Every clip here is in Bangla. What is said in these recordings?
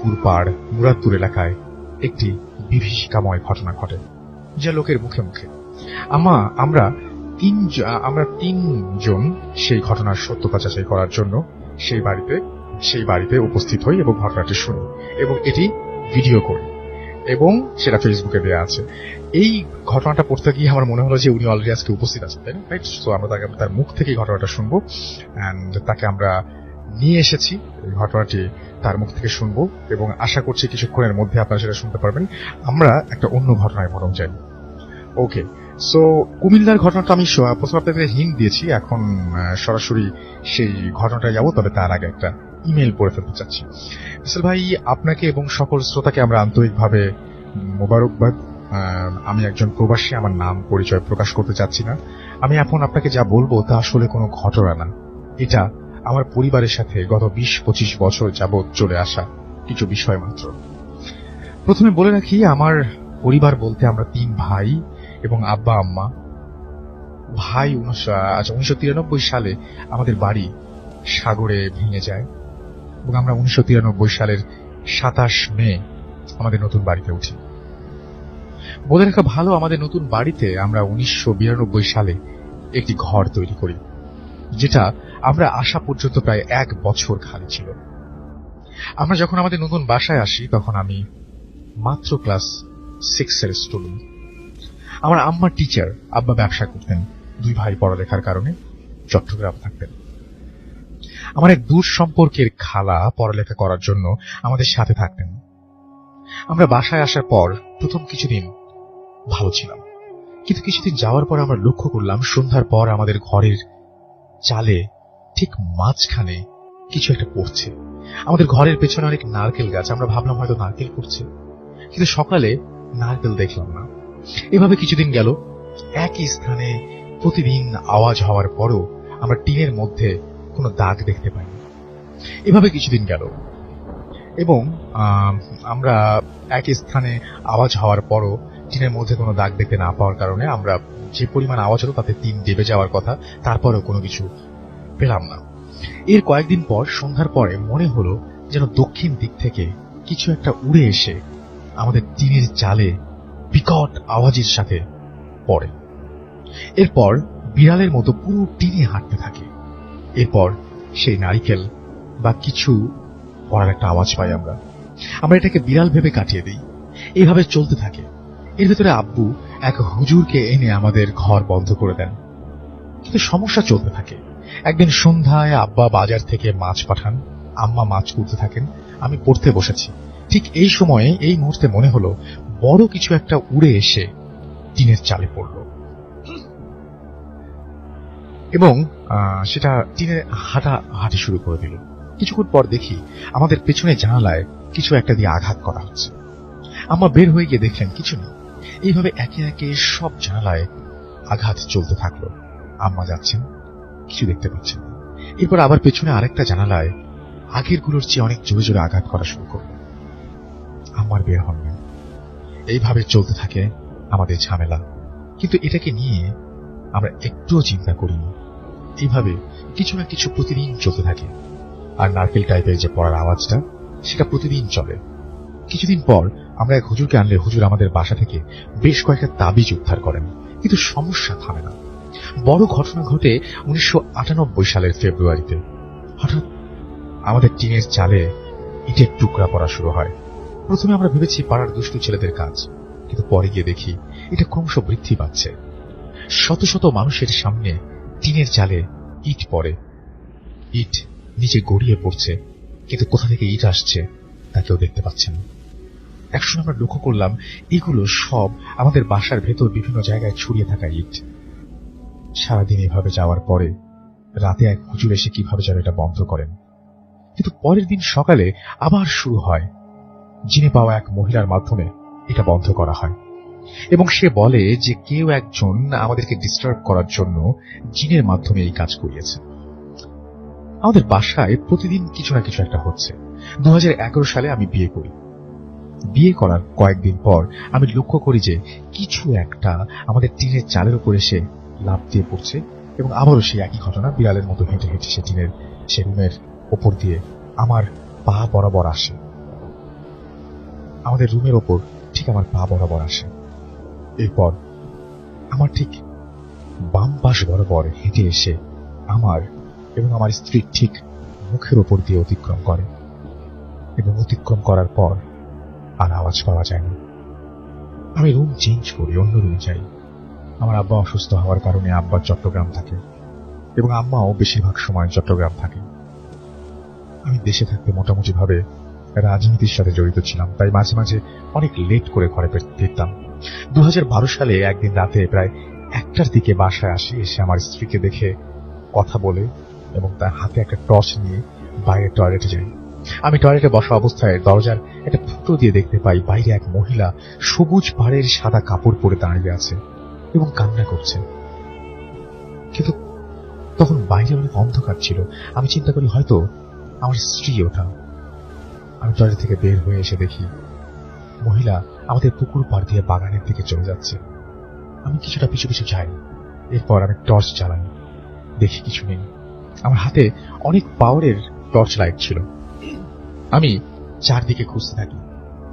কুরপাড় মুরাদপুর এলাকায় একটি বিভীষিকাময় ঘটনা ঘটে, যা লোকের মুখে মুখে। আমরা তিনজন সেই ঘটনার সত্যতা যাচাই করার জন্য সেই বাড়িতে উপস্থিত হই এবং ঘটনাটি শুনি এবং এটি ভিডিও করি এবং সেটা ফেসবুকে দেওয়া আছে। এই ঘটনাটা পড়তে গিয়ে আমার মনে হলো যে উনি অলরেডি আজকে উপস্থিত আছেন, তাই না? রাইট। সো আমরা তার মুখ থেকে ঘটনাটা শুনবো অ্যান্ড তাকে আমরা নিয়ে এসেছি। এই ঘটনাটি তার মুখ থেকে শুনবো এবং আশা করছি কিছুক্ষণের মধ্যে আপনারা সেটা শুনতে পারবেন। আমরা একটা অন্য ঘটনায় বরং যাই। ওকে, সো কুমিল্লার ঘটনাটা আমি প্রথম আপনাদের হিন্ট দিয়েছি, এখন সরাসরি সেই ঘটনাটা যাবো। তবে তার আগে একটা ইমেল পড়ে ফেলতে চাচ্ছি। বিশাল ভাই, আপনাকে এবং সকল শ্রোতাকে আমরা আন্তরিকভাবে মোবারকবাদ। আমি একজন প্রবাসী, আমার নাম পরিচয় প্রকাশ করতে চাচ্ছি না। আমি এখন আপনাকে যা বলবো তা আসলে কোনো ঘটনা না, এটা আমার পরিবারের সাথে গত 20-25 বছর যাবৎ চলে আসা কিছু বিষয় মাত্র। প্রথমে বলে রাখি, আমার পরিবার বলতে আমরা 3 ভাই এবং আব্বা আম্মা। ভাই 1993 সালে আমাদের বাড়ি সাগরে ভেঙে যায় এবং আমরা 1993 সালের 27 মে আমাদের নতুন বাড়িতে উঠি। বলে রাখা ভালো, আমাদের নতুন বাড়িতে আমরা 1992 সালে একটি ঘর তৈরি করি, যেটা আমরা আসা পর্যন্ত প্রায় 1 বছর খালি ছিল। আমরা যখন আমাদের নতুন বাসায় আসি তখন আমি মাত্র ক্লাস 6 এর স্টুডেন্ট। আমার আম্মা টিচার, আব্বা ব্যবসা করতেন। 2 ভাই পড়ালেখার কারণে চট্টগ্রাম থাকতেন। আমার এক দূর সম্পর্কের খালা পড়ালেখা করার জন্য আমাদের সাথে থাকতেন। আমরা বাসায় আসার পর প্রথম কিছুদিন ভালো ছিলাম, কিন্তু কিছুদিন যাওয়ার পর আমরা লক্ষ্য করলাম সন্ধ্যার পর আমাদের ঘরের চালে ঠিক মাঝখানে কিছু একটা পড়ছে। আমাদের ঘরের পেছনে অনেক নারকেল গাছ, আমরা ভাবলাম হয়তো নারকেল পড়ছে, কিন্তু সকালে নারকেল দেখলাম না। এভাবে কিছুদিন গেল। একই স্থানে প্রতিদিন আওয়াজ হওয়ার পরও আমরা টিনের মধ্যে কোনো দাগ দেখতে পাইনি। এভাবে কিছুদিন গেল এবং আমরা একই স্থানে আওয়াজ হওয়ার পরও টিনের মধ্যে কোনো দাগ দেখতে না পাওয়ার কারণে আমরা যে পরিমাণ আওয়াজ হলো তাতে টিন দেবে যাওয়ার কথা, তারপরেও কোনো কিছু পেলাম না। এর কয়েকদিন পর সন্ধ্যার পরে মনে হলো যেন দক্ষিণ দিক থেকে কিছু একটা উড়ে এসে আমাদের টিনের চালে বিকট আওয়াজের সাথে পড়ে। এরপর বিড়ালের মতো পুরো টিনে হাঁটতে থাকে। এরপর সেই নারিকেল বা কিছু পড়ার একটা আওয়াজ পাই। আমরা এটাকে বিড়াল ভেবে কাটিয়ে দিই। এইভাবে চলতে থাকে। এর ভেতরে আব্বু এক হুজুরকে এনে আমাদের ঘর বন্ধ করে দেন, কিন্তু সমস্যা চলতে থাকে। একদিন সন্ধ্যায় আব্বা বাজার থেকে মাছ পাঠান, আম্মা মাছ কুড়তে থাকেন, আমি পড়তে বসেছি। ঠিক এই সময়ে এই মুহূর্তে মনে হলো বড় কিছু একটা উড়ে এসে টিনের চালে পড়ল এবং সেটা টিনে হাঁটি শুরু করে দিল। কিছুক্ষণ পর দেখি আমাদের পেছনে জানালায় কিছু একটা দিয়ে আঘাত করা হচ্ছে। আম্মা বের হয়ে গিয়ে দেখলেন কিছু নেই। এইভাবে একে একে সব জানালায় আঘাত চলতে থাকলো। আম্মা যাচ্ছেন, কিছু দেখতে পাচ্ছেন না। এরপর আবার পেছনে আরেকটা জানালায় আগের গুলোর চেয়ে অনেক জোরে জোরে আঘাত করা শুরু করলো। আম্মার বের হন না। এইভাবে চলতে থাকে আমাদের ঝামেলা, কিন্তু এটাকে নিয়ে আমরা একটুও চিন্তা করিনি। এইভাবে কিছু না কিছু প্রতিদিন চলতে থাকে। আর নারকেল টাইপের যে পড়ার আওয়াজটা, সেটা প্রতিদিন চলে। কিছুদিন পর আমরা এক হুজুরকে আনলে হুজুর আমাদের বাসা থেকে বেশ কয়েকটা তাবিজ উদ্ধার করেন, কিন্তু সমস্যা থামে না। বড় ঘটনা ঘটে 1998 সালের ফেব্রুয়ারিতে। হঠাৎ আমাদের টিনের চালে ইটের টুকরা পড়া শুরু হয়। প্রথমে আমরা ভেবেছি পাড়ার দুষ্টু ছেলেদের কাজ, কিন্তু পরে গিয়ে দেখি এটা ক্রমশ বৃদ্ধি পাচ্ছে। শত শত মানুষের সামনে টিনের চালে ইট পড়ে, ইট নিচে গড়িয়ে পড়ছে, কিন্তু কোথা থেকে ইট আসছে তা কেউ দেখতে পাচ্ছে না। একসময় আমরা লক্ষ্য করলাম এগুলো সব আমাদের বাসার ভেতর বিভিন্ন জায়গায় ছড়িয়ে থাকা ইট। সারাদিন এভাবে যাওয়ার পরে রাতে এক হুজুর এসে কিভাবে যেন এটা বন্ধ করেন, কিন্তু পরের দিন সকালে আবার শুরু হয়। জিনে পাওয়া এক মহিলার মাধ্যমে এটা বন্ধ করা হয় এবং সে বলে যে কেউ একজন আমাদেরকে ডিস্টার্ব করার জন্য জিনের মাধ্যমে এই কাজ করিয়েছে। আমাদের বাসায় প্রতিদিন কিছু না কিছু একটা হচ্ছে। 2011 সালে আমি বিয়ে করি। বিয়ে করার কয়েকদিন পর আমি লক্ষ্য করি যে কিছু একটা আমাদের টিনের চালের উপর এসে লাফ দিয়ে পড়ছে এবং আবারও সেই একই ঘটনা, বিড়ালের মতো হেঁটে হেঁটে সে রুমের ওপর দিয়ে আমার পা বরাবর আসে। আমাদের রুমের ওপর ঠিক আমার পা বরাবর আসে। এরপর আমার ঠিক বাম পাশ বরাবর হেঁটে এসে আমার এবং আমার স্ত্রীর ঠিক মুখের ওপর দিয়ে অতিক্রম করে, এবং অতিক্রম করার পর আর আওয়াজ পাওয়া যায় না। আমি রুম চেঞ্জ করি, অন্য রুমে যাই। আমার আব্বা অসুস্থ হওয়ার কারণে আব্বা চট্টগ্রাম থাকে এবং আম্মাও বেশিরভাগ সময় চট্টগ্রাম থাকে। আমি দেশে থাকতে মোটামুটি ভাবে রাজনীতির সাথে জড়িত ছিলাম, তাই মাঝে মাঝে অনেক লেট করে ঘরে ফিরতাম। 2012 সালে একদিন রাতে প্রায় 1টার দিকে বাসায় আসি। এসে আমার স্ত্রীকে দেখে কথা বলে এবং তার হাতে একটা টর্চ নিয়ে বাইরে টয়লেটে যাই। আমি টয়লেটে বসা অবস্থায় দরজার একটা ফুটো দিয়ে দেখতে পাই বাইরে এক মহিলা সবুজ পাড়ের সাদা কাপড় পরে দাঁড়িয়ে আছে এবং কান্না করছে। কিন্তু তখন বাইরে অনেক অন্ধকার ছিল। আমি চিন্তা করি হয়তো আমার স্ত্রী ওঠা। আমি টয়লেট থেকে বের হয়ে এসে দেখি মহিলা আমাদের পুকুর পাড় দিয়ে বাগানের দিকে চলে যাচ্ছে। আমি কিছুটা পিছু পিছু যাই। এরপর আমি টর্চ জ্বালাই, দেখি কিছু নেই। আমার হাতে অনেক পাওয়ারের টর্চ লাইট ছিল। আমি চারদিকে খুঁজতে থাকি,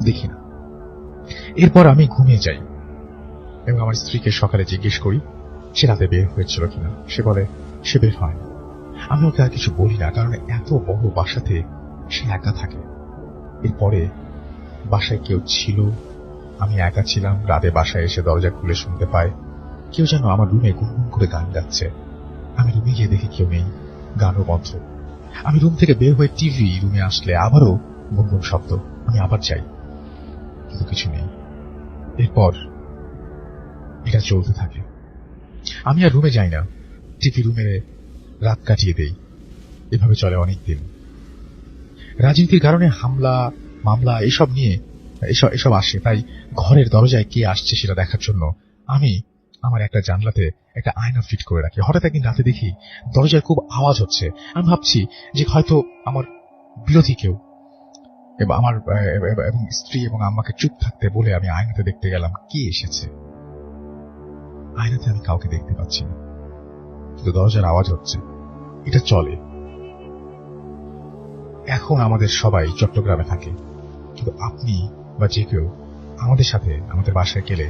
দেখি না। এরপর আমি ঘুমিয়ে যাই এবং আমার স্ত্রীকে সকালে জিজ্ঞেস করি সে রাতে বের হয়েছিল কিনা। সে বলে সে বের হয়নি। আমি ওকে আর কিছু বলি না, কারণ এত বড় বাসাতে সে একা থাকে। এরপরে বাসায় কেউ ছিল, আমি একা ছিলাম। রাতে বাসায় এসে দরজা খুলে শুনতে পাই কেউ যেন আমার রুমে গুনগুন করে গান গাচ্ছে। আমি রুমে গিয়ে দেখি কেউ নেই, গানও বন্ধ। আমি রুম থেকে বের হয়ে টিভি রুমে আসলে আবারও গুনগুন শব্দ। আমি আবার যাই, কিন্তু কিছু নেই। এরপর এটা চলতে থাকে। আমি আর রুমে যাই না, টিভি রুমে রাত কাটিয়ে দেই। এভাবে চলে অনেক দিন। রাজনীতির কারণে হামলা মামলা এসব আসে, তাই ঘরের দরজায় কে আসছে সেটা দেখার জন্য আমি আমার একটা জানলাতে একটা আয়না ফিট করে রাখি। হঠাৎ একদিন রাতে দেখি দরজায় খুব আওয়াজ হচ্ছে। আমি ভাবছি যে হয়তো আমার বিরোধী কেউ, এবং স্ত্রী এবং আম্মাকে চুপ থাকতে বলে আমি আয়নাতে দেখতে গেলাম কে এসেছে। আয়নাতে আমি কাউকে দেখতে পাচ্ছি না, কিন্তু দরজার আওয়াজ হচ্ছে। এটা চলে। এখন আমাদের সবাই চট্টগ্রামে থাকে, কিন্তু আপনি বা যে কেউ আমাদের সাথে আমাদের বাসায় গেলে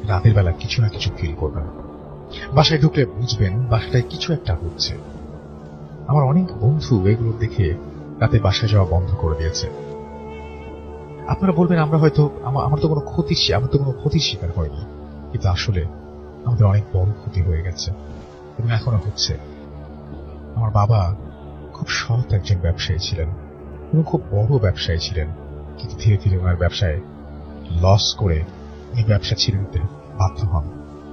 রাতের বেলা কিছু না কিছু ফিল করবেন। বাসায় ঢুকলে বুঝবেন বাসাটায় কিছু একটা হচ্ছে। আমার অনেক বন্ধু এগুলো দেখে রাতে বাসায় যাওয়া বন্ধ করে দিয়েছে। আপনারা বলবেন আমরা হয়তো আমার তো কোনো ক্ষতির শিকার হয়নি, কিন্তু আসলে আমাদের অনেক বড় ক্ষতি হয়ে গেছে এবং এখনো হচ্ছে। আমার বাবা খুব সৎ একজন ব্যবসায়ী ছিলেন এবং খুব বড় ব্যবসায়ী ছিলেন, কিন্তু ধীরে ধীরে ওনার ব্যবসায় লস করে উনি ব্যবসা ছেড়ে দিতে বাধ্য হন।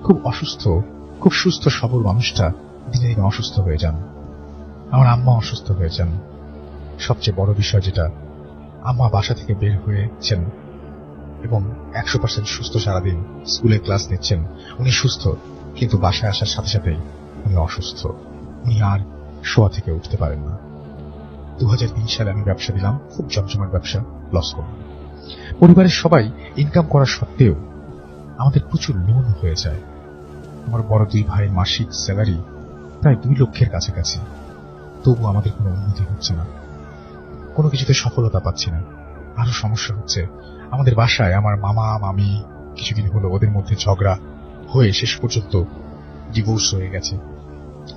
খুব সুস্থ সবল মানুষটা দিনে দিনে অসুস্থ হয়ে যান। আমার আম্মা অসুস্থ হয়েছেন। সবচেয়ে বড় বিষয় যেটা, আম্মা বাসা থেকে বের হয়েছেন এবং 100% সুস্থ, সারাদিন স্কুলে ক্লাস নিচ্ছেন। উনি সুস্থ, কিন্তু বাসায় আসার সাথে সাথেই উনি অসুস্থ। উনি আর শোয়া থেকে উঠতে পারেন না। 2003 সালে আমি ব্যবসা দিলাম, খুব জমজমাট ব্যবসা, লস করলাম। পরিবারের সবাই ইনকাম করা সত্ত্বেও আমাদের প্রচুর লোন হয়ে যায়। আমার বড় 2 ভাইয়ের মাসিক স্যালারি প্রায় 2 লক্ষের কাছাকাছি। তবু আমাদের কোনো উন্নতি হচ্ছে না, কোনো কিছুতে সফলতা পাচ্ছি না। আরো সমস্যা হচ্ছে, আমাদের বাসায় আমার মামা মামি কিছুদিন হলো ওদের মধ্যে ঝগড়া হয়ে শেষ পর্যন্ত ডিভোর্স হয়ে গেছে।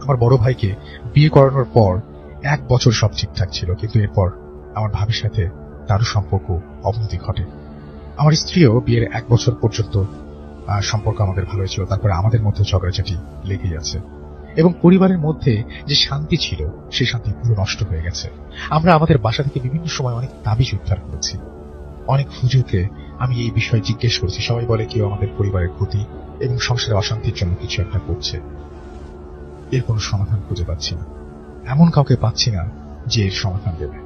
আমার বড় ভাইকে বিয়ে করানোর পর 1 বছর সব ঠিকঠাক ছিল, কিন্তু এরপর আমার ভাবির সাথে তারও সম্পর্ক অবনতি ঘটে। আমার স্ত্রীও বিয়ের 1 বছর পর্যন্ত সম্পর্ক আমাদের ভালোই ছিল, তারপরে আমাদের মধ্যে ঝগড়াঝাটি লেগেই আছে এবং পরিবারের মধ্যে যে শান্তি ছিল সেই শান্তি পুরো নষ্ট হয়ে গেছে। আমরা আমাদের বাসা থেকে বিভিন্ন সময় অনেক তাবিজ উদ্ধার করেছি, অনেক হুজুরকে আমি এই বিষয়ে জিজ্ঞেস করেছি। সবাই বলে কেউ আমাদের পরিবারের ক্ষতি এবং সংসারের অশান্তির জন্য কিছু একটা করছে। এর কোনো সমাধান খুঁজে পাচ্ছি না, এমন কাউকে পাচ্ছি না যে এর সমাধান দেবে।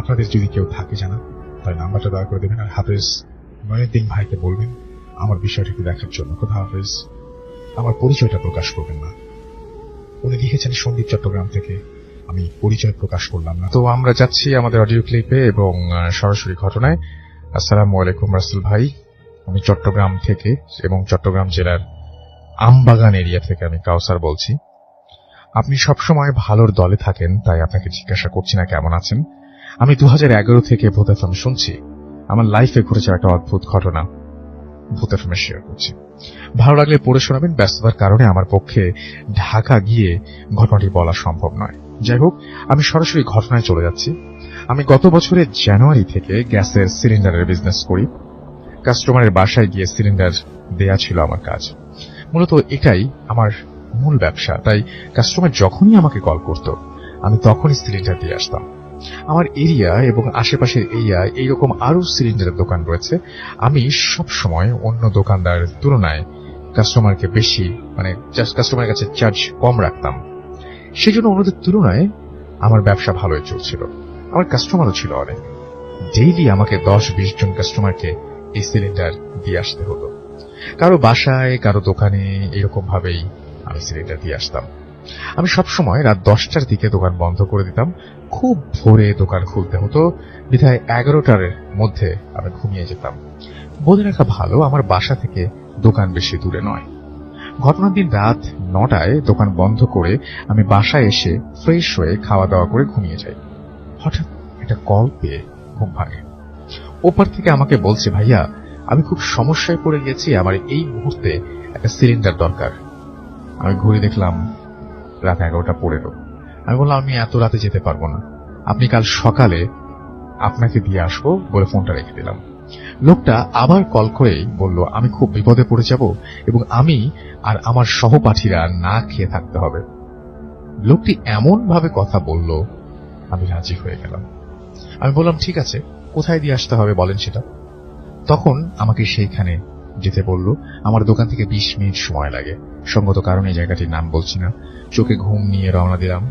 আপনাদের যদি কেউ থাকে জানা, তাই নাম্বারটা দয়া করে দেবেন। আর হাফেজ মঈনুদ্দিন ভাইকে বলবেন আমার বিষয়টিকে দেখার জন্য। খোদা হাফেজ। আমার পরিচয়টা প্রকাশ করবেন না। উনি লিখেছেন সন্দীপ চট্টগ্রাম থেকে, আমি পরিচয় প্রকাশ করলাম না। তো আমরা যাচ্ছি আমাদের অডিও ক্লিপে এবং সরাসরি ঘটনায়। আসসালামু আলাইকুম রাসেল ভাই, আমি চট্টগ্রাম থেকে এবং চট্টগ্রাম জেলার আমবাগান এরিয়া থেকে আমি কাউসার বলছি। আপনি সবসময় ভালোর দলে থাকেন, তাই আপনাকে জিজ্ঞাসা করছি না কেমন আছেন। আমি 2011 থেকে ভোট এফএম শুনছি। আমার লাইফে ঘটেছে একটা অদ্ভুত ঘটনা ভূত এফএম শেয়ার করছি। ভালো লাগলে পড়ে শোনাবেন। ব্যস্ততার কারণে আমার পক্ষে ঢাকা গিয়ে ঘটনাটি বলা সম্ভব নয়। যাই হোক, আমি সরাসরি ঘটনায় চলে যাচ্ছি। আমি গত বছরের জানুয়ারি থেকে গ্যাসের সিলিন্ডারের বিজনেস করি। কাস্টমারের বাসায় গিয়ে সিলিন্ডার দেয়া ছিল আমার কাজ। মূলত এটাই আমার মূল ব্যবসা, তাই কাস্টমার যখনই আমাকে কল করত আমি তখনই সিলিন্ডার দিয়ে আসতাম। আমার এরিয়া এবং আশেপাশের এরিয়া এইরকম আরো সিলিন্ডারের দোকান রয়েছে। আমি সব সময় অন্য দোকানদারের তুলনায় কাস্টমারকে বেশি কাস্টমারের কাছে চার্জ কম রাখতাম। সেই জন্য অন্যদের তুলনায় আমার ব্যবসা ভালোই চলছিল। আমার কাস্টমারও ছিল অনেক। ডেইলি আমাকে 10-20 জন কাস্টমারকে এই সিলিন্ডার দিয়ে আসতে হতো। কারো বাসায়, কারো দোকানে, এরকম ভাবেই আমি সিলিন্ডার দিয়ে আসতাম। আমি সবসময় রাত 10টার দিকে দোকান বন্ধ করে দিতাম। খুব ভোরে দোকান খুলতে হতো, বিধায় 11টার মধ্যে আমি ঘুমিয়ে যেতাম। বলে রাখা ভালো, আমার বাসা থেকে দোকান বেশি দূরে নয়। ঘটনার দিন রাত 9টায় দোকান বন্ধ করে আমি বাসায় এসে ফ্রেশ হয়ে খাওয়া দাওয়া করে ঘুমিয়ে যাই। হঠাৎ একটা কল পেয়ে ঘুম ভাঙে। ওপার থেকে আমাকে বলছে, ভাইয়া আমি খুব সমস্যায় পড়ে গেছি, আমার এই মুহূর্তে একটা সিলিন্ডার দরকার। আমি ঘুরে দেখলাম রাত 11টা 15। আমি বললাম, আমি এত রাতে যেতে পারবো না, আপনি কাল সকালে আপনাকে দিয়ে আসবো বলে ফোনটা রেখে দিলাম। লোকটা আবার কল করেই বলল, আমি খুব বিপদে পড়ে যাব এবং আমি আর আমার সহপাঠীরা না খেয়ে থাকতে হবে। লোকটি এমন ভাবে কথা বলল, আমি রাজি হয়ে গেলাম। আমি বললাম, ঠিক আছে, কোথায় দিয়ে আসতে হবে বলেন সেটা। তখন আমাকে সেইখানে যেতে বলল। আমার দোকান থেকে 20 মিনিট সময় লাগে। সঙ্গত কারণে জায়গাটির নাম বলছি না। চোখে ঘুম নিয়ে রওনা দিলাম।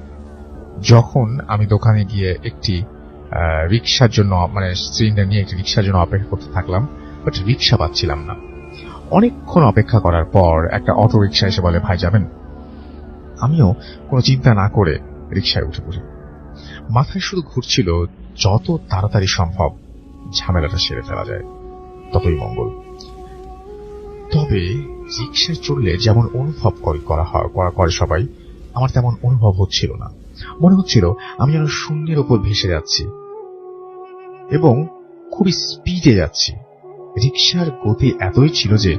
যখন আমি দোকানে গিয়ে একটি রিক্সার জন্য সিলিন্ডার নিয়ে একটি রিক্সার জন্য অপেক্ষা করতে থাকলাম, বাট রিক্সা পাচ্ছিলাম না। অনেকক্ষণ অপেক্ষা করার পর একটা অটো রিক্সা এসে বলে, ভাই যাবেন? আমিও কোনো চিন্তা না করে রিক্সায় উঠে পড়ি। মাথায় শুধু ঘুরছিল যত তাড়াতাড়ি সম্ভব ঝামেলাটা সেরে ফেলা যায় ততই মঙ্গল। তবে রিক্সায় চড়লে যেমন অনুভব করে সবাই, আমার তেমন অনুভব হচ্ছিল না। মনে হচ্ছিল আমি যেন শূন্যের উপর ভেসে যাচ্ছি এবং খুবই স্পিডে যাচ্ছি। রিক্সার গতি এতই ছিল যে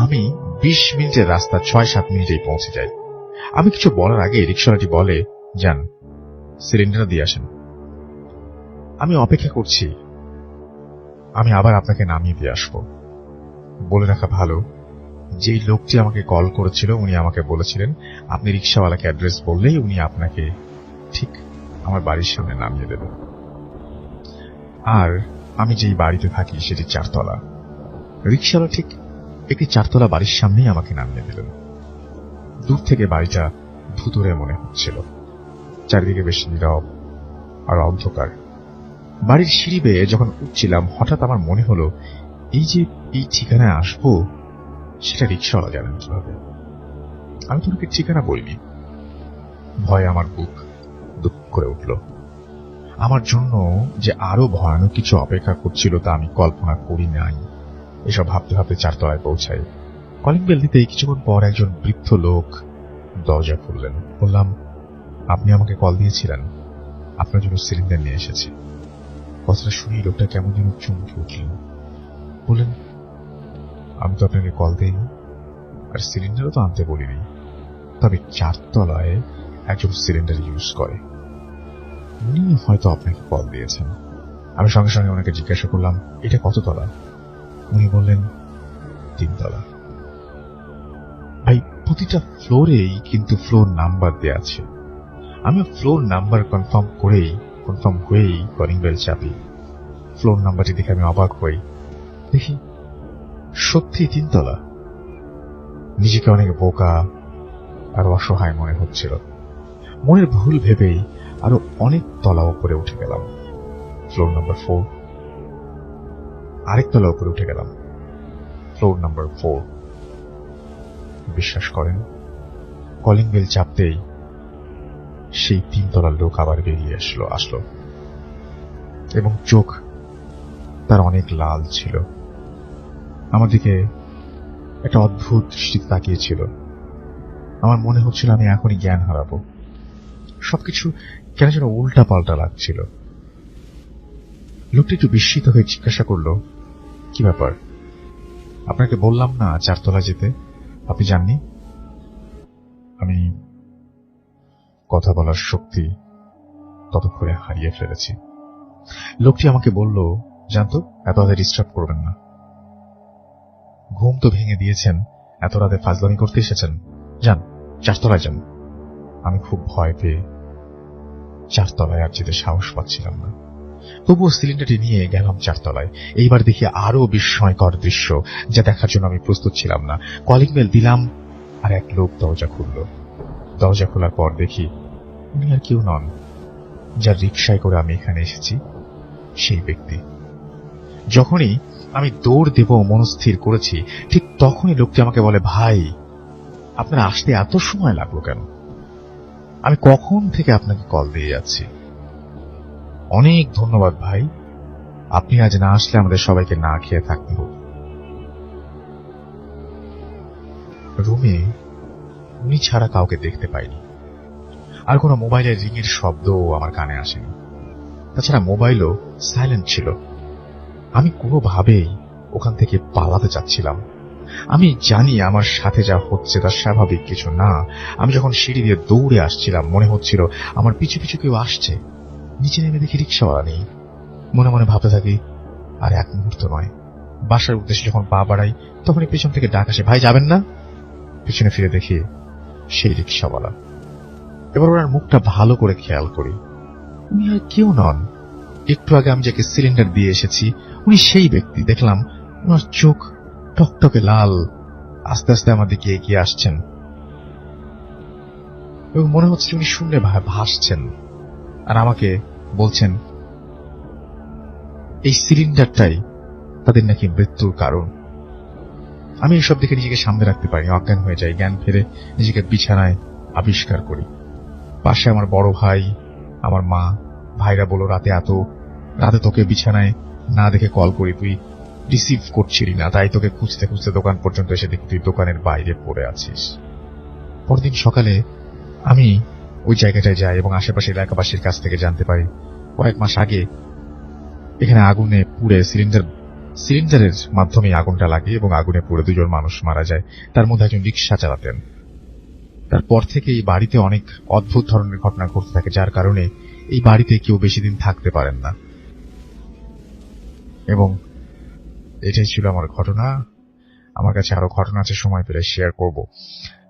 আমি 20 মিনিটের রাস্তা 6-7 মিনিটেই পৌঁছে যাই। আমি কিছু বলার আগে রিক্সাওয়ালাটি বলে, যান সিলিন্ডার দিয়ে আসেন। আমি অপেক্ষা করছি, আমি আবার আপনাকে নামিয়ে দিয়ে আসবো। বলে রাখা ভালো, যেই লোকটি আমাকে কল করেছিল উনি আমাকে বলেছিলেন, আপনি রিক্সাওয়ালাকে অ্যাড্রেস বললেই উনি আপনাকে ঠিক আমার বাড়ির সামনে নামিয়ে দেবেন। আর আমি যেই বাড়িতে থাকি সেটি 4 তলা। রিক্সাওয়ালা ঠিক একটি 4 তলা বাড়ির সামনেই আমাকে নামিয়ে দিলেন। দূর থেকে বাড়িটা ভুতুড়ে মনে হচ্ছিল। চারিদিকে বেশ নীরব আর অন্ধকার। বাড়ির সিঁড়ি বেয়ে যখন উঠছিলাম, হঠাৎ আমার মনে হলো এই ঠিকানায় আসবো সেটা রিক্সাওয়ালা জানেন কিভাবে। আমি তোমাকে ঠিকানা বলিনি। ভয়ে আমার বুক দুঃখ করে উঠল। আমার জন্য যে আরো ভয়ানক কিছু অপেক্ষা করছিল তা আমি কল্পনা করি নাই। এসব ভাবতে ভাবতে 4 তলায় পৌঁছাই। কলিং বেল দিতেই কিছুক্ষণ পর একজন বৃদ্ধ লোক দরজা খুললেন। বললাম, আপনি আমাকে কল দিয়েছিলেন, আপনার জন্য সিলিন্ডার নিয়ে এসেছি। কথাটা শুনেই লোকটা কেমন যেন চমকে উঠলেন। বললেন, আমি তো আপনাকে কল দিইনি, আর সিলিন্ডারও তো আনতে বলিনি, তবে 4 তলায় একজন সিলিন্ডার ইউজ করে, উনি হয়তো আপনাকে কল দিয়েছেন। আমি সঙ্গে সঙ্গে ওনাকে জিজ্ঞাসা করলাম, এটা কত তলা? উনি বললেন 3 তলা। ভাই, প্রতিটা ফ্লোরেই কিন্তু ফ্লোর নাম্বার দেয়া আছে। আমি ফ্লোর নাম্বার কনফার্ম হয়েই কলিং বেল চাপি। ফ্লোর নাম্বারটি দেখে আমি অবাক হই। দেখি সত্যি 3 তলা। নিজেকে অনেক বোকা আর অসহায় মনে হচ্ছিল। মনের ভুল ভেবেই আরো অনেক তলা উপরে উঠে গেলাম। Floor number 4। আরেক তলা উপরে উঠে গেলাম। Floor number 4। বিশ্বাস করেন, কলিং বেল চাপতেই সেই 3 তলার লোক আবার বেরিয়ে আসলো এবং চোখ তার অনেক লাল ছিল। আমার দিকে একটা অদ্ভুত দৃষ্টিতে তাকিয়েছিল। আমার মনে হচ্ছিল আমি এখনই জ্ঞান হারাবো। সবকিছু কেন যেন উল্টা পাল্টা লাগছিল। লোকটি একটু বিস্মিত হয়ে জিজ্ঞাসা করলো, কি ব্যাপার? আপনাকে বললাম না 4 তলা যেতে, আপনি যাননি? আমি কথা বলার শক্তি ততক্ষণে হারিয়ে ফেলেছি। লোকটি আমাকে বলল, জানতো, এত রাতে ডিস্টার্ব করবেন না। ঘুম তো ভেঙে দিয়েছেন, এত রাতে ফাজলামি করতে এসেছেন, যান 4 তলায় যান। আমি খুব ভয় পেয়ে 4 তলায় আর যেতে সাহস পাচ্ছিলাম না। তবুও সিলিন্ডারটি নিয়ে গেলাম 4 তলায়। এইবার দেখি আরো বিস্ময়কর দৃশ্য, যা দেখার জন্য আমি প্রস্তুত ছিলাম না। কলিং বেল দিলাম, আর এক লোক দরজা খুলল। দরজা খোলার পর দেখি উনি আর কেউ নন, যার রিকশায় করে আমি এখানে এসেছি সেই ব্যক্তি। যখনই আমি দৌড় দেব মনস্থির করেছি, ঠিক তখনই লোকটি আমাকে বলে, ভাই, আপনার আসতে এত সময় লাগলো কেন? আমি কখন থেকে আপনাকে কল দিয়ে যাচ্ছি। অনেক ধন্যবাদ ভাই, আপনি আজ না আসলে আমাদের সবাইকে না খেয়ে থাকতে হবে। রুমে উনি ছাড়া কাউকে দেখতে পাইনি, আর কোনো মোবাইলের রিংয়ের শব্দও আমার কানে আসেনি। তাছাড়া মোবাইলও সাইলেন্ট ছিল। আমি কোনোভাবেই ওখান থেকে পালাতে চাচ্ছিলাম। আমি জানি আমার সাথে যা হচ্ছে তা স্বাভাবিক কিছু না। আমি যখন সিঁড়ি দিয়ে দৌড়ে আসছিলাম, মনে হচ্ছিল আমার পিছু পিছু কেউ আসছে। নিচে নেমে দেখি রিক্সাওয়ালা নেই। মনে মনে ভাবতে থাকি, আর এক মুহূর্ত নয়। বাসার উদ্দেশ্যে যখন পা বাড়াই, তখনই পেছন থেকে ডাক আসে, ভাই যাবেন না? পিছনে ফিরে দেখি সেই রিক্সাওয়ালা। এবার ওনার মুখটা ভালো করে খেয়াল করি। উনি আর কেউ নন, একটু আগে আমি যাকে সিলিন্ডার দিয়ে এসেছি উনি সেই ব্যক্তি। দেখলাম ওনার চোখ টকটকে লাল, আস্তে আস্তে আমার দিকে এগিয়ে আসছেন এবং মনে হচ্ছে উনি শূন্যে ভাসছেন, আর আমাকে বলছেন এই সিলিন্ডারটাই তাদের নাকি মৃত্যুর কারণ। আমি এসব দেখে নিজেকে সামনে রাখতে পারি, অজ্ঞান হয়ে যাই। জ্ঞান ফেরে নিজেকে বিছানায় আবিষ্কার করি। পাশে আমার বড় ভাই, আমার মা। ভাইরা বলো, রাতে তোকে বিছানায় না দেখে কল করি, তুই রিসিভ করছিলি না, তাই তোকে খুঁজতে খুঁজতে দোকান পর্যন্ত এসে দেখি তুই দোকানের বাইরে পড়ে আছিস। পরদিন সকালে আমি ওই জায়গাটায় যাই এবং আশেপাশে এলাকাবাসীর কাছ থেকে জানতে পারি কয়েক মাস আগে এখানে আগুনে পুড়ে সিলিন্ডারের মাধ্যমে আগুনটা লাগে এবং আগুনে পুড়ে 2 জন মানুষ মারা যায়। তার মধ্যে একজন রিক্সা চালাতেন। তারপর থেকে এই বাড়িতে অনেক অদ্ভুত ধরনের ঘটনা ঘটতে থাকে, যার কারণে এই বাড়িতে কেউ বেশি দিন থাকতে পারেন না। এবং এটাই ছিল আমার ঘটনা। আমার কাছে আরো ঘটনা আছে, সময় পেলে শেয়ার করব।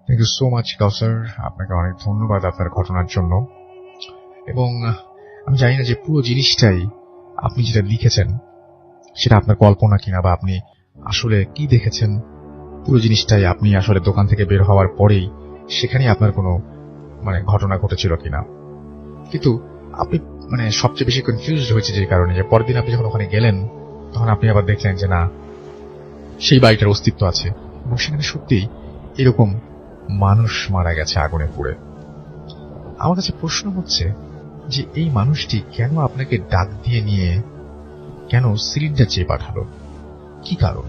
থ্যাংক ইউ সো মাচ কাউসার, আপনাকে অনেক ধন্যবাদ আপনার ঘটনার জন্য। এবং আমি জানি না যে পুরো জিনিসটাই আপনি যেটা লিখেছেন সেটা আপনার কল্পনা কিনা, বা আপনি আসলে কি দেখেছেন। পুরো জিনিসটাই আপনি আসলে দোকান থেকে বের হওয়ার পরেই সেখানে আপনার কোনো ঘটনা ঘটেছিল কিনা। কিন্তু আপনি সবচেয়ে বেশি কনফিউজড হয়েছে যে কারণে, যে পরের দিন আপনি যখন ওখানে গেলেন তখন আপনি আবার দেখলেন যে না, সেই বাড়িটার অস্তিত্ব আছে এবং সেখানে সত্যিই এরকম মানুষ মারা গেছে আগুনে পুড়ে। আমার কাছে প্রশ্ন হচ্ছে যে এই মানুষটি কেন আপনাকে ডাক দিয়ে নিয়ে কেন সিলিন্ডার চেয়ে পাঠালো? কি কারণ?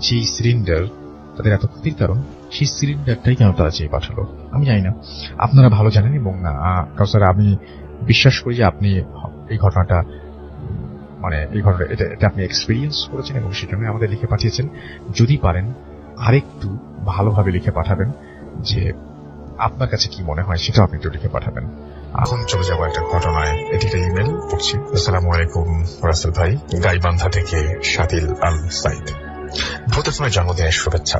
যে সিলিন্ডার তাদের এত ক্ষতির কারণ, সেই সিলিন্ডারটাই কেন তারা চেয়ে পাঠালো আমি জানি না। আপনারা ভালো জানেন। এবং কাউসার, আমি বিশ্বাস করি যে আপনি এই ঘটনাটা এটা আপনি এক্সপিরিয়েন্স করেছেন এবং সেজন্য আমাদের লিখে পাঠিয়েছেন। যদি পারেন আরেকটু ভালোভাবে লিখে পাঠাবেন, যে আপনার কাছে কি মনে হয় সেটা আপনি একটু লিখে পাঠাবেন। এখন চলে যাবো একটা ঘটনায়। এটি একটা ইমেল পড়ছি। আসসালামু আলাইকুম রাসেল ভাই, গাইবান্ধা থেকে শাকিল আল সাইদ। ভূত এফএমের জন্মদিনের শুভেচ্ছা।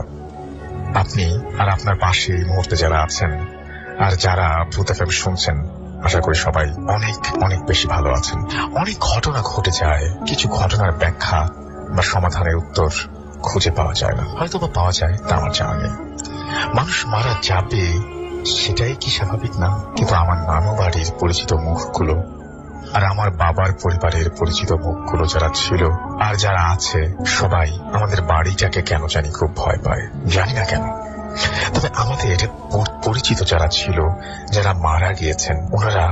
আপনি আর আপনার পাশে এই মুহূর্তে যারা আছেন আর যারা ভূত এফএম শুনছেন, আশা করি সবাই অনেক অনেক বেশি ভালো আছেন। অনেক ঘটনা ঘটে যায়, কিছু ঘটনার ব্যাখ্যা বা সমাধানের উত্তর খুঁজে পাওয়া যায় না, হয়তো বা পাওয়া যায়, তা আমার জানা নেই। মানুষ মারা যাবে সেটাই কি স্বাভাবিক না? কিন্তু আমার নানু বাড়ির পরিচিত মুখগুলো আর আমার বাবার পরিবারের পরিচিত মুখগুলো যারা ছিল আর যারা আছে, সবাই আমাদের বাড়িটাকে কেন জানি খুব ভয় পায়, জানি না কেন। তবে আমাদের পরিচিত যারা ছিল, যারা মারা গিয়েছেন, ওনারা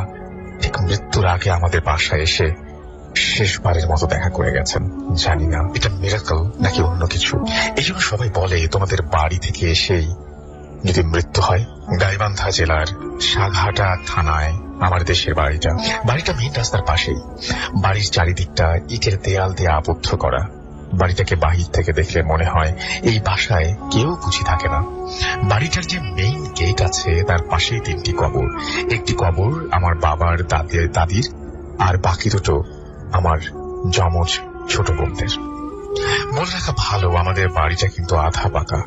ঠিক মৃত্যুর আগে আমাদের বাসায় এসে শেষবারের মতো দেখা করে গেছেন। জানি না এটা মিরাকল নাকি অন্য কিছু। এই জন্য সবাই বলে তোমাদের বাড়ি থেকে এসেই যদি মৃত্যু হয়। গাইবান্ধা জেলার সাঘাটা থানায় আমার দেশের বাড়িটা মেইন রাস্তার পাশেই। বাড়ির চারিদিকটা ইটের দেয়াল দিয়ে আবদ্ধ করা। বাড়িটাকে বাহির থেকে দেখলে মনে হয় এই বাসায় কেউ বুঝি থাকে না। বাড়িটার যে মেইন গেট আছে তার পাশেই 3টি কবর। একটি কবর আমার বাবার দাদির, আর বাকি দুটো আমার যমজ ছোট বোনদের। মনে রাখা ভালো, আমাদের বাড়িটা কিন্তু আধা পাকা।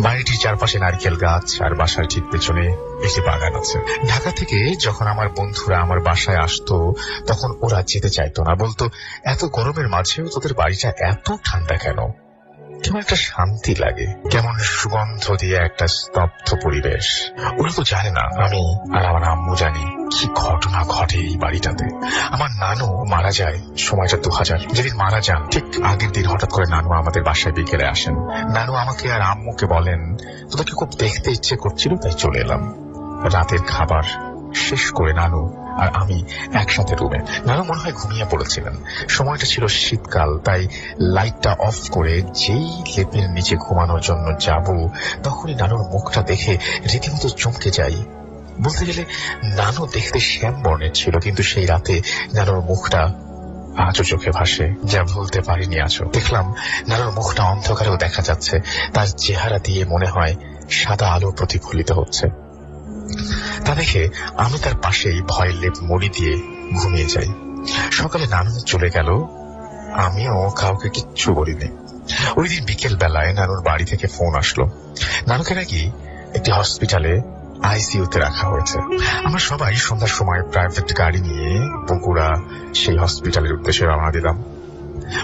বাড়িটির চারপাশে নারকেল গাছ, আর বাসার ঠিক পেছনে একটি বাগান আছে। ঢাকা থেকে যখন আমার বন্ধুরা আমার বাসায় আসতো তখন ওরা যেতে চাইতো না, বলতো এত গরমের মাঝেও তোদের বাড়িটা এত ঠান্ডা কেন? কেমন একটা শান্তি লাগে, কেমন সুগন্ধ দিয়ে একটা স্তব্ধ পরিবেশ। ওরা তো জানে না আমি আর আমার আম্মু জানি কি ঘটনা ঘটে এই বাড়িটাতে। আমার নানু মারা যায় সময়টা 2000। যেদিন মারা যান ঠিক আগের দিন হঠাৎ করে নানু আমাদের বাসায় বিকেলে আসেন। নানু আমাকে আর আম্মুকে বলেন, তোদেরকে খুব দেখতে ইচ্ছে করছিল তাই চলে এলাম। রাতের খাবার শেষ করে নানু আর আমি একসাথে রুমে। নানু মনে হয় ঘুমিয়ে পড়েছিলেন। সময়টা ছিল শীতকাল, তাই লাইটটা অফ করে যেই লেপের নিচে ঘুমানোর জন্য যাব তখনই নানুর মুখটা দেখে রীতিমতো চমকে যাই। বলতে গেলে নানু দেখতে শ্যাম বর্ণের ছিল, কিন্তু সেই রাতে নানুর মুখটা আজও চোখে ভাসে, যা ভুলতে পারিনি আজও। দেখলাম নানুর মুখটা অন্ধকারেও দেখা যাচ্ছে, তার চেহারা দিয়ে মনে হয় সাদা আলো প্রতিফলিত হচ্ছে। তা দেখে আমি তার পাশেই ভয়ের লেপ মুড়ি দিয়ে ঘুমিয়ে যাই। সকালে নানু চলে গেল, আমিও কাউকে কিচ্ছু বলিনি। ওই দিন বিকেল বেলায় নানুর বাড়ি থেকে ফোন আসলো, নানুকে নাকি একটি হসপিটালে আইসিইউতে রাখা হয়েছে। আমরা সবাই সন্ধ্যার সময় প্রাইভেট গাড়ি নিয়ে বগুড়া সেই হসপিটালের উদ্দেশ্যে রওনা দিলাম।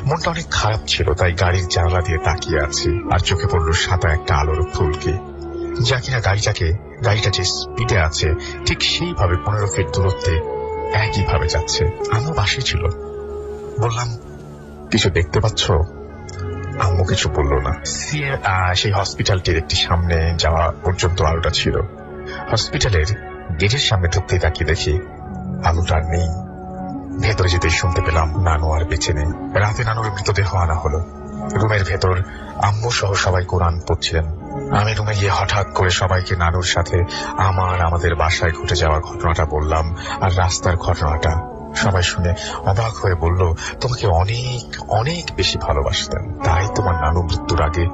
মনটা অনেক খারাপ ছিল, তাই গাড়ির জানালা দিয়ে তাকিয়ে আছি, আর চোখে পড়লো সাদা একটা আলোর ফুলকি, যা কিনা গাড়িটা যে স্পিডে আছে ঠিক সেইভাবে 15 ফিট দূরত্বে একইভাবে যাচ্ছে। আম্মু পাশে ছিল। বললাম, কিছু দেখতে পাচ্ছ? আম্মু কিছু বললো না। সেই হসপিটালটির একটি সামনে যাওয়া পর্যন্ত আলোটা ছিল। হসপিটালের গেটের সামনে ঢুকতেই তাকিয়ে দেখি আলোটা নেই। ভেতরে যেতেই শুনতে পেলাম নানু আর বেঁচে নেই। রাতে নানুর মৃতদেহ আনা হলো। রুমের ভেতর আম্মু সহ সবাই কোরআন পড়ছিলেন। আমি রুমে গিয়ে হঠাৎ করে সবাইকে নানুর সাথে আমাদের বাসায় ঘটে যাওয়ার ঘটনাটা বললাম, আর রাস্তার ঘটনাটা। সবাই শুনে অবাক হয়ে বলল, তোমাকে অনেক অনেক বেশি ভালোবাসতেন, তাই তোমার নানু মৃত্যুর আগে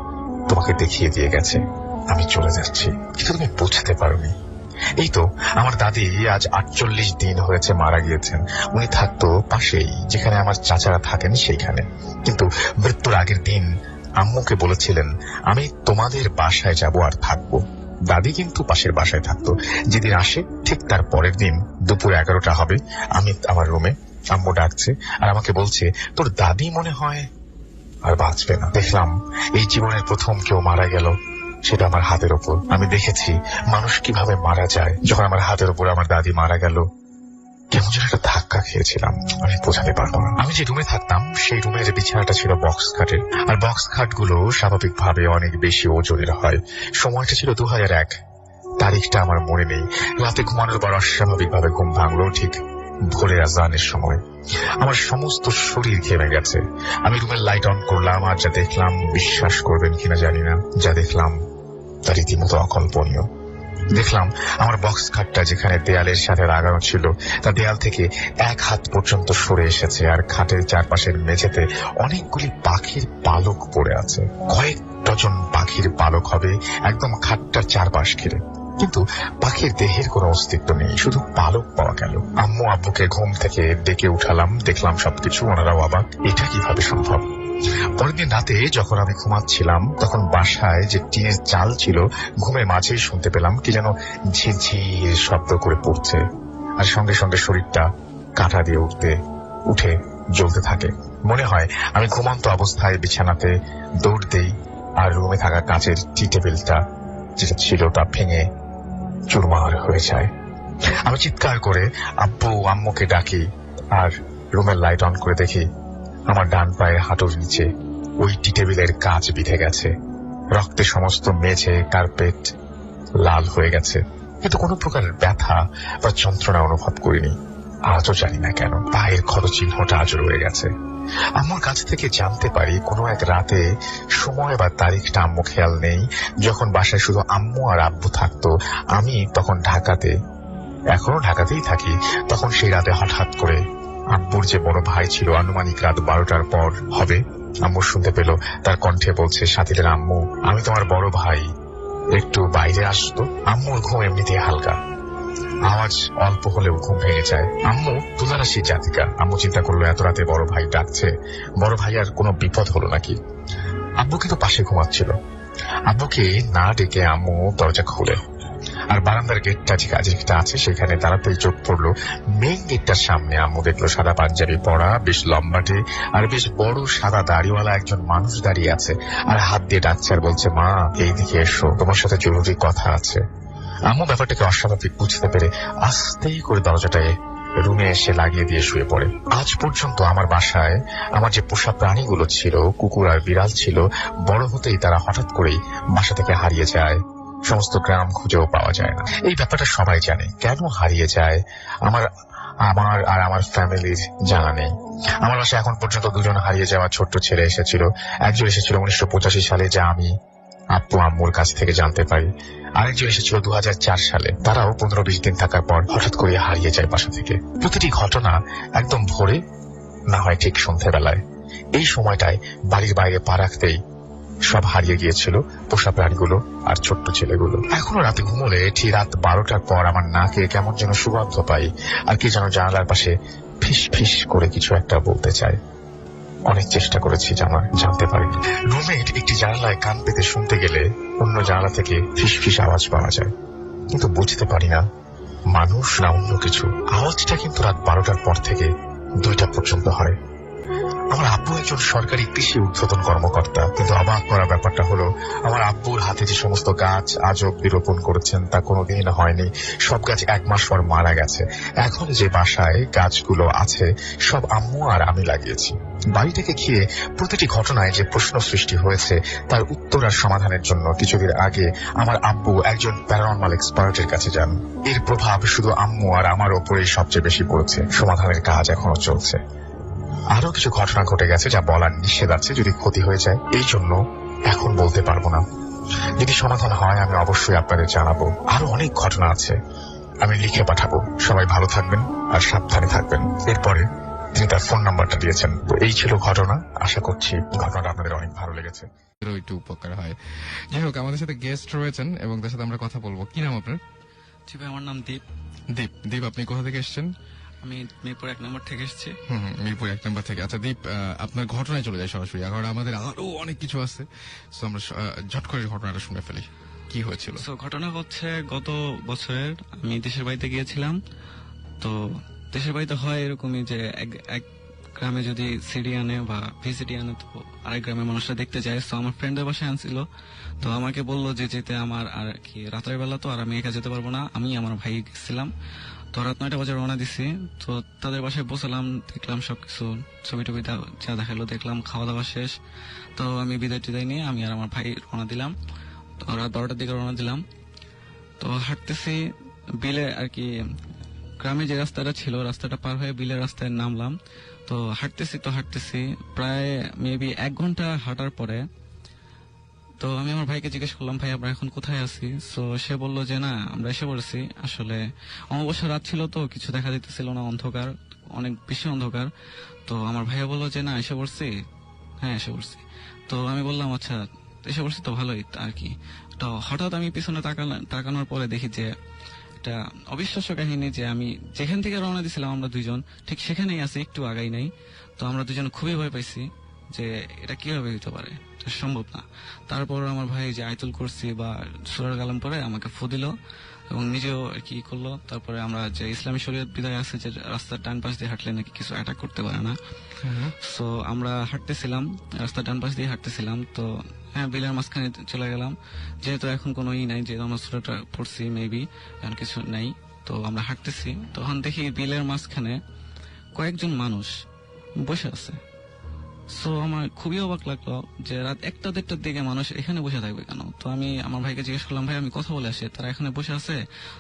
তোমাকে দেখিয়ে দিয়ে গেছে আমি চলে যাচ্ছি, কিন্তু তুমি বুঝতে পারোনি। এই তো আমার দাদি আজ 48 দিন হয়েছে মারা গিয়েছেন। উনি থাকতো পাশেই, যেখানে আমার চাচারা থাকেন সেইখানে। কিন্তু মৃত্যুর আগের দিন আম্মুকে বলেছিলেন আমি তোমাদের বাসায় যাব আর থাকবো। দাদি কিন্তু পাশের বাসায় থাকতো। যেদিন আসে ঠিক তার পরের দিন দুপুর 11টা হবে, আমি আমার রুমে, আম্মু ডাকছে আর আমাকে বলছে, তোর দাদি মনে হয় আর বাঁচবে না। দেখলাম এই জীবনের প্রথম কেউ মারা গেল, সেটা আমার হাতের ওপর। আমি দেখেছি মানুষ কিভাবে মারা যায়। যখন আমার হাতের ওপর আমার দাদি মারা গেল, কেমন যেন একটা ধাক্কা খেয়েছিলাম, আমি বোঝাতে পারবো না। আমি যে রুমে থাকতাম সেই রুমের বিছানাটা ছিল বক্স খাটের, আর বক্স খাটগুলো স্বাভাবিকভাবে অনেক বেশি ওজনের হয়। সময়টা ছিল 2001, তারিখটা আমার মনে নেই। রাতে ঘুমানোর পর অস্বাভাবিকভাবে ঘুম ভাঙলো ঠিক ভোরে আজানের সময়। আমার সমস্ত শরীর ঘেমে গেছে। আমি রুমের লাইট অন করলাম, আর যা দেখলাম বিশ্বাস করবেন কিনা জানি না, যা দেখলাম তা রীতিমতো অকল্পনীয়। দেখলাম আমার বক্স খাটটা যেখানে দেয়ালের সাথে লাগানো ছিল তা দেয়াল থেকে 1 হাত পর্যন্ত সরে এসেছে, আর খাটের চারপাশের মেঝেতে অনেকগুলি পাখির পালক পড়ে আছে। কয়েক ডজন পাখির পালক হবে একদম খাটটার চারপাশ ঘিরে, কিন্তু পাখির দেহের কোনো অস্তিত্ব নেই, শুধু পালক পাওয়া গেল। আম্মু আব্বুকে ঘুম থেকে ডেকে উঠালাম, দেখলাম সবকিছু, ওনারাও অবাক, এটা কিভাবে সম্ভব। পরের দিন রাতে যখন আমি ঘুমাচ্ছিলাম তখন বাসায় যে টিনের চাল ছিল ঘুমের মাঝেই শুনতে পেলাম কি যেন ঝিরঝির শব্দ করে পড়ছে, আর সঙ্গে সঙ্গে শরীরটা কাঁটা দিয়ে উঠে জ্বলতে থাকে। মনে হয় আমি ঘুমন্ত অবস্থায় বিছানাতে দৌড় দেই, আর রুমে থাকা কাঁচের টি টেবিলটা যেটা ছিল তা ভেঙে চুরমার হয়ে যায়। আমি চিৎকার করে আব্বু আম্মুকে ডাকি, আর রুমের লাইট অন করে দেখি আমার ডান পায়ের হাঁটুর নিচে ওই টি টেবিলের কাঁচ বিঁধে গেছে। রক্তে সমস্ত মেঝে কার্পেট লাল হয়ে গেছে, কিন্তু কোনো প্রকার ব্যথা বা যন্ত্রণা অনুভব করিনি। আজও জানি না কেন পায়ের ক্ষত চিহ্নটা আজও রয়ে গেছে। আম্মুর কাছ থেকে জানতে পারি কোনো এক রাতে, সময় বা তারিখটা আম্মু খেয়াল নেই, যখন বাসায় শুধু আম্মু আর আব্বু থাকতো, আমি তখন ঢাকাতে এখনো ঢাকাতেই থাকি। তখন সেই রাতে হঠাৎ করে আব্বুর যে বড় ভাই ছিল, আনুমানিক রাত 12টার পর হবে, আম্মু শুনতে পেল তার কণ্ঠে বলছে, সাথীদের আম্মু, আমি তোমার বড় ভাই, একটু বাইরে আসতো। আম্মুর ঘুম এমনিতেই হালকা, আওয়াজ অল্প হলেও ঘুম ভেঙে যায়। আম্মু তুলারাশি জাতিকা। আম্মু চিন্তা করলো এত রাতে বড় ভাই ডাকছে, বড় ভাই আর কোনো বিপদ হলো নাকি। আব্বু কিন্তু পাশে ঘুমাচ্ছিল। আব্বুকে না ডেকে আম্মু দরজা খুলে, আর বারান্দার গেটটা যেটা আছে সেখানে তাড়াতাড়ি চোখ পড়লো মেইন গেটটার সামনে। আম্মু দেখলো সাদা পাঞ্জাবি পরা, বেশ লম্বাটে আর বেশ বড় সাদা দাড়িওয়ালা একজন মানুষ দাঁড়িয়ে আছে, আর হাত দিয়ে ডাকছে আর বলছে, মা এইদিকে এসো, তোমার সাথে জরুরি কথা আছে। আম্মু ব্যাপারটাকে অস্বাভাবিক বুঝতে পেরে আস্তে করে দরজাটায় রুমে এসে লাগিয়ে দিয়ে শুয়ে পড়ে। আজ পর্যন্ত আমার বাসায় আমার যে পোষা প্রাণীগুলো ছিল, কুকুর আর বিড়াল ছিল, বড় হতেই তারা হঠাৎ করেই বাসা থেকে হারিয়ে যায়, সমস্ত গ্রাম খুঁজেও পাওয়া যায় না। এই ব্যাপারটা সবাই জানে, কেন হারিয়ে যায় আমার আর আমার ফ্যামিলির জানা নেই। আমার বাসায় এখন পর্যন্ত দুজন হারিয়ে যাওয়া ছোট্ট ছেলে এসেছিল। একজন এসেছিল 1985 সালে, যা আমি আব্বু আম্মুর কাছ থেকে জানতে পারি। আরেকজন এসেছিল 2004 সালে। তারাও 15-20 দিন থাকার পর হঠাৎ করে হারিয়ে যায় বাসা থেকে। প্রতিটি ঘটনা একদম ভোরে, না হয় ঠিক সন্ধ্যাবেলায়। এই সময়টায় বাড়ির বাইরে পা রাখতেই সব হারিয়ে গিয়েছিল, পোষা প্রাণীগুলো আর ছোট্ট ছেলেগুলো। এখনো রাতে ঘুমোলে ঠিক রাত 12টার পর আমার নাকে কেমন যেন সুগন্ধ পাই, আর কি যেন জানালার পাশে ফিস ফিস করে কিছু একটা বলতে চায়। অনেক চেষ্টা করেছি জানতে পারিনি। রুমের একটি জানালায় কান পেতে শুনতে গেলে অন্য জানালা থেকে ফিস ফিস আওয়াজ পাওয়া যায়, কিন্তু বুঝতে পারি না মানুষ না অন্য কিছু। আওয়াজটা কিন্তু রাত 12টার পর থেকে 2টা পর্যন্ত হয়। আমার আব্বু একজন সরকারি কৃষি উদ্বোধন কর্মকর্তা, কিন্তু অবাক করার ব্যাপারটা হলো আমার আব্বুর হাতে যে সমস্ত গাছ আজ অব্দি রোপণ করেছেন তা কোনোদিন হয়নি। সব গাছ 1 মাস পর মারা গেছে। এখন যে বাসায় গাছগুলো আছে সব আম্মু আর আমি লাগিয়েছি। বাড়িটাকে ঘিরে প্রতিটি ঘটনায় যে প্রশ্ন সৃষ্টি হয়েছে তার উত্তর আর সমাধানের জন্য কিছুদিন আগে আমার আব্বু একজন প্যারানর্মাল এক্সপার্টের কাছে যান। এর প্রভাব শুধু আম্মু আর আমার ওপরেই সবচেয়ে বেশি পড়েছে। সমাধানের কাজ এখনো চলছে। আরো কিছু ঘটনা ঘটে গেছে যা বলার নিষেধ আছে, যদি ক্ষতি হয়ে যায়, এই জন্য এখন বলতে পারবো না। যদি সমাধান হয় আমি অবশ্যই আপনাদের জানাবো। আরো অনেক ঘটনা আছে, আমি লিখে পাঠাবো। সবাই ভালো থাকবেন আর সাবধানে থাকবেন। এরপরে তিনি তার ফোন নাম্বারটা দিয়েছেন। তো এই ছিল ঘটনা। আশা করছি ঘটনাটা আপনাদের অনেক ভালো লেগেছে। একটু উপকার হয়। যাই হোক, আমাদের সাথে গেস্ট রয়েছেন এবং তার সাথে আমরা কথা বলবো। কি নাম আপনার? জি ভাই, আমার নাম দীপ। দীপ, আপনি কোথা থেকে এসেছেন? আমি মিরপুর 1 নম্বর থেকে এসেছি। মিরপুর 1 নম্বর থেকে। আচ্ছা দীপ, আপনার ঘটনায় চলে যায় সরাসরি, কারণ আমাদের আরো অনেক কিছু আছে। তো আমরা ঝট করে ঘটনাটা শুনে ফেলি। কি হয়েছিল? ঘটনা হচ্ছে, গত বছরের আমি দেশের বাড়িতে গিয়েছিলাম। তো দেশের বাড়িতে হয় এরকমই যে এক গ্রামে যদি সিডি আনে বা ভিসিডি আনে, তো আরেক গ্রামের মানুষরা দেখতে যায়। তো আমার ফ্রেন্ডের বাসায় আনছিল, তো আমাকে বললো যে যেতে। আমার আর কি রাতের বেলা তো, আর আমি একা যেতে পারবো না, আমি আমার ভাই গেছিলাম। তো রাত 9টা বাজে রওনা দিছি। তো তাদের বাসায় বসলাম, দেখলাম সবকিছু, ছবি টবি যা দেখালো দেখলাম, খাওয়া দাওয়া শেষ। তো আমি বিদায় টিদায় নিয়ে আমি আর আমার ভাই রওনা দিলাম। তো রাত 12টার দিকে রওনা দিলাম। তো হাঁটতেছি বিলে আর কি, গ্রামে যে রাস্তাটা ছিল রাস্তাটা পার হয়ে বিলের রাস্তায় নামলাম। তো হাঁটতেছি প্রায় মেবি 1 ঘন্টা হাঁটার পরে তো আমি আমার ভাইকে জিজ্ঞেস করলাম, ভাই আমরা এখন কোথায় আছি? তো সে বললো যে না, আমরা এসে পড়েছি। আসলে অমাবস্যা রাত ছিল তো কিছু দেখা যেতেছিল না, অন্ধকার, অনেক বেশি অন্ধকার। তো আমার ভাইয়া বললো যে না, এসে পড়ছি। হ্যাঁ, এসে পড়ছি। তো আমি বললাম আচ্ছা, এসে পড়ছি তো ভালোই আর কি। তো হঠাৎ আমি পিছনে তাকানোর পরে দেখি যে একটা অবিশ্বাস্য কাহিনী, যে আমি যেখান থেকে রওনা দিয়েছিলাম আমরা দুইজন ঠিক সেখানেই আছি, একটু আগাই নাই। তো আমরা দুজন খুবই ভয় পাইছি যে এটা কিভাবে হইতে পারে, সম্ভব না। তারপর আমার ভাই যে আয়াতুল কুরসি বা সূরা কালাম পরে আমাকে ফু দিল এবং নিজেও আর কি করলো। তারপরে আমরা যে ইসলামী শরীয়ত বিধায় আছে যে রাস্তার ডান পাশ দিয়ে হাঁটলে নাকি কিছু অ্যাটাক করতে পারে না। সো আমরা হাঁটতেছিলাম, রাস্তার ডান পাশ দিয়ে হাঁটতেছিলাম। তো হ্যাঁ, বিলের মাঝখানে চলে গেলাম। যেহেতু এখন কোনো নাই, যে আমরা সূরাটা পড়ছি মেবি, এখন কিছু নাই। তো আমরা হাঁটতেছি, তখন দেখি বিলের মাঝখানে কয়েকজন মানুষ বসে আছে। সো আমার খুবই অবাক লাগলো যে রাত 1টা-1:30টার দিকে মানুষ এখানে বসে থাকবে কেন? তো আমি আমার ভাইকে জিজ্ঞেস করলাম, ভাই আমি কথা বলে আসি, তারা এখানে বসে আছে,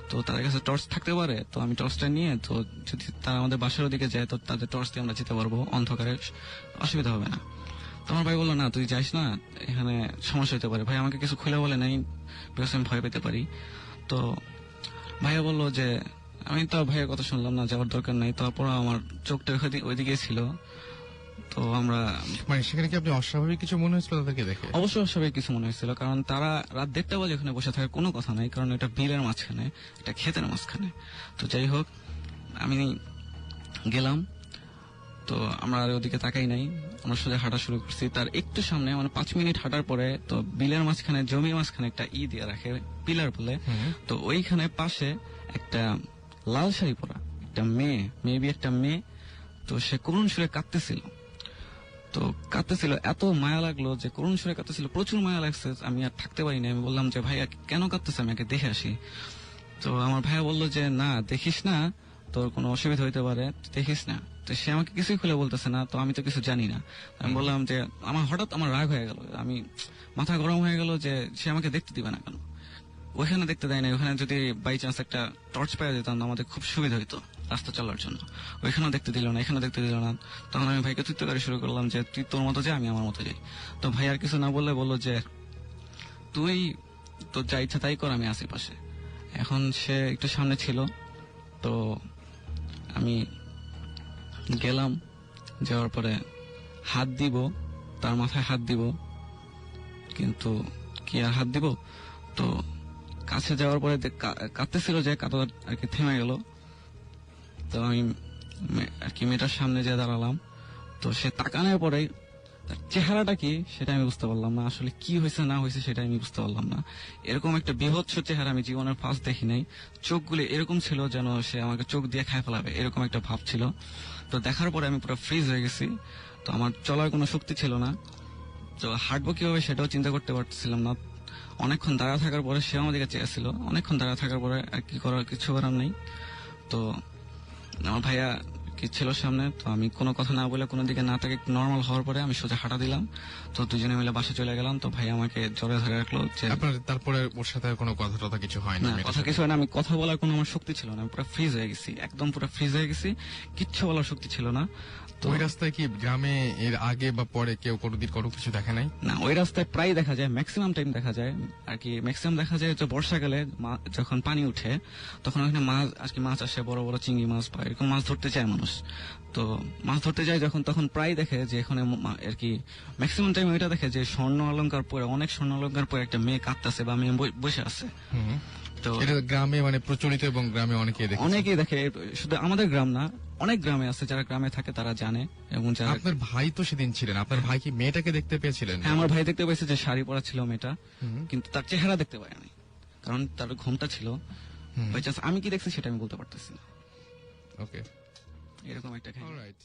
তো তাদের কাছে টর্চ থাকতে পারে? তো আমি টর্চটা নিয়ে, তো যদি তারা আমাদের বাসার দিকে যায় তো তাদের টর্চ দিয়ে আমরা যেতে পারবো, অন্ধকারে অসুবিধা হবে না। তো আমার ভাই বললো না, তুই যাইস না, এখানে সমস্যা হতে পারে। ভাই আমাকে কিছু খুলে বলে নাই, বিকজ আমি ভয় পেতে পারি। তো ভাইয়া বললো যে আমি তো ভাইয়ের কথা শুনলাম না, যাওয়ার দরকার নাই, তারপর আমার চোখটা ওইদিকে ছিল। তো আমরা মানে সেখানে কি আপনি অস্বাভাবিক কিছু মনে হয়েছিল তাদেরকে দেখে? অবশ্যই অস্বাভাবিক কিছু মনে হয়েছিল, কারণ তারা রাত 1:30 বাজে ওখানে বসে থাকার কোনো কথা নাই, কারণ এটা বিলের মাঝখানে, এটা ক্ষেতের মাঝখানে। তো যাই হোক, আমি গেলাম, তো আমরা আর ওদিকে তাকাই নাই, আমরা সোজা হাঁটা শুরু করছি। তার একটু সামনে মানে 5 মিনিট হাঁটার পরে তো বিলের মাঝখানে, জমির মাঝখানে একটা দিয়ে রাখে, পিলার বলে। তো ওইখানে পাশে একটা লাল শাড়ি পরা একটা মেয়ে, মেবি একটা মেয়ে, তো সে করুণ সুরে কাঁদতেছিল। তো কাঁদতেছিল, এত মায়া লাগলো যে করুণ সুরে কাঁদতেছিল, প্রচুর মায়া লাগছে, আমি আর থাকতে পারিনি। আমি বললাম যে ভাইয়া কেন কাঁদতেছে, আমি আগে দেখে আসি। তো আমার ভাইয়া বললো যে না দেখিস না, তোর কোনো অসুবিধা হইতে পারে, দেখিস না। তো সে আমাকে কিছুই খুলে বলতেছে না, তো আমি তো কিছু জানি না। আমি বললাম যে হঠাৎ আমার রাগ হয়ে গেল, আমি মাথা গরম হয়ে গেল যে সে আমাকে দেখতে দিবে না কেন। ওইখানে দেখতে দেয় না, ওখানে যদি বাই চান্স একটা টর্চ পাওয়া যেতাম আমাদের খুব সুবিধা হইতো রাস্তা চলার জন্য। ওইখানেও দেখতে দিল না, এখানে দেখতে দিল না। তখন আমি ভাইকে তুই শুরু করলাম যে তুই তোর মতো যা, আমি আমার মতো যাই। তো ভাই আর কিছু না বললে বললো যে তুই তোর যা ইচ্ছা তাই কর, আমি আসি পাশে। এখন সে একটু সামনে ছিল, তো আমি গেলাম, যাওয়ার পরে হাত দিব, তার মাথায় হাত দিব, কিন্তু কি আর হাত দিব। তো কাছে যাওয়ার পরে কাঁদতেছিল, যে কাঁদা আর কি থেমে গেল। তো আমি আর কি মেয়েটার সামনে যে দাঁড়ালাম, তো সে তাকানোর পরে তার চেহারাটা কি সেটা আমি বুঝতে পারলাম না, আসলে কি হয়েছে না হয়েছে সেটা আমি বুঝতে পারলাম না। এরকম একটা বিভৎস চেহারা আমি জীবনের ফার্স্ট দেখি নাই। চোখগুলি এরকম ছিল যেন সে আমাকে চোখ দিয়ে খায় ফেলাবে, এরকম একটা ভাব ছিল। তো দেখার পরে আমি পুরো ফ্রিজ হয়ে গেছি, তো আমার চলার কোনো শক্তি ছিল না। তো হাঁটবো কিভাবে সেটাও চিন্তা করতে পারছিলাম না। অনেকক্ষণ দাঁড়া থাকার পরে সে আমাদের কাছে চেয়েছিল, অনেকক্ষণ দাঁড়া থাকার পরে আর কি করার, কিছু করার নেই। তো আমার ভাইয়া কি ছিল সামনে, তো আমি কোনো কথা না বলে, কোনো দিকে না তাকে নর্মাল হওয়ার পরে আমি সোজা হাঁটা দিলাম। তো দুজনে মিলে বাসে চলে গেলাম। তো ভাই আমাকে জড়ে ধরে রাখলো যে আপনার তারপরে ওর সাথে আর কোনো কথা টথা কিছু হয়নি? না, কথা কিছু হয় না, আমি কথা বলার কোনো আমার শক্তি ছিল না, আমি পুরো ফ্রিজ হয়ে গেছি, একদম পুরো ফ্রিজ হয়ে গেছি, কিচ্ছু বলার শক্তি ছিল না। তো ওই রাস্তায় কি গ্রামে এর আগে বা পরে কেউ কোনোদিন কোনো কিছু দেখে নাই? না, ওই রাস্তায় প্রায় দেখা যায়, ম্যাক্সিমাম টাইম দেখা যায় আর কি। ম্যাক্সিমাম দেখা যায় যে বর্ষাকালে যখন পানি উঠে তখন ওখানে মাছ আর কি, মাছ আসে, বড় বড় চিংড়ি মাছ বা এরকম মাছ ধরতে যায় মানুষ। তো মাছ ধরতে যায় যখন, তখন প্রায় দেখে যে এখানে আর কি ম্যাক্সিমাম টাইম ওইটা দেখে যে স্বর্ণ অলংকার পরে, অনেক স্বর্ণ অলংকার পরে একটা মেয়ে কাঁদতেছে বা মেয়ে বসে আছে। তো এটা গ্রামে মানে প্রচলিত এবং গ্রামে অনেকেই দেখে। অনেকেই দেখে, শুধু আমাদের গ্রাম না, অনেক গ্রামে আছে, যারা গ্রামে থাকে তারা জানে। এবং যারা, আপনার ভাই তো সেদিন ছিলেন, আপনার ভাই কি মেয়েটাকে দেখতে পেয়েছিলেন? হ্যাঁ, আমার ভাই দেখতে পেয়েছে যে শাড়ি পরা ছিল মেয়েটা, কিন্তু তার চেহারা দেখতে পাইনি, কারণ তার ঘুমটা ছিল। বাই চান্স আমি কি দেখছি সেটা আমি বলতে পারতেছি না। ওকে, এরকম একটা কাহিনী। অলরাইট।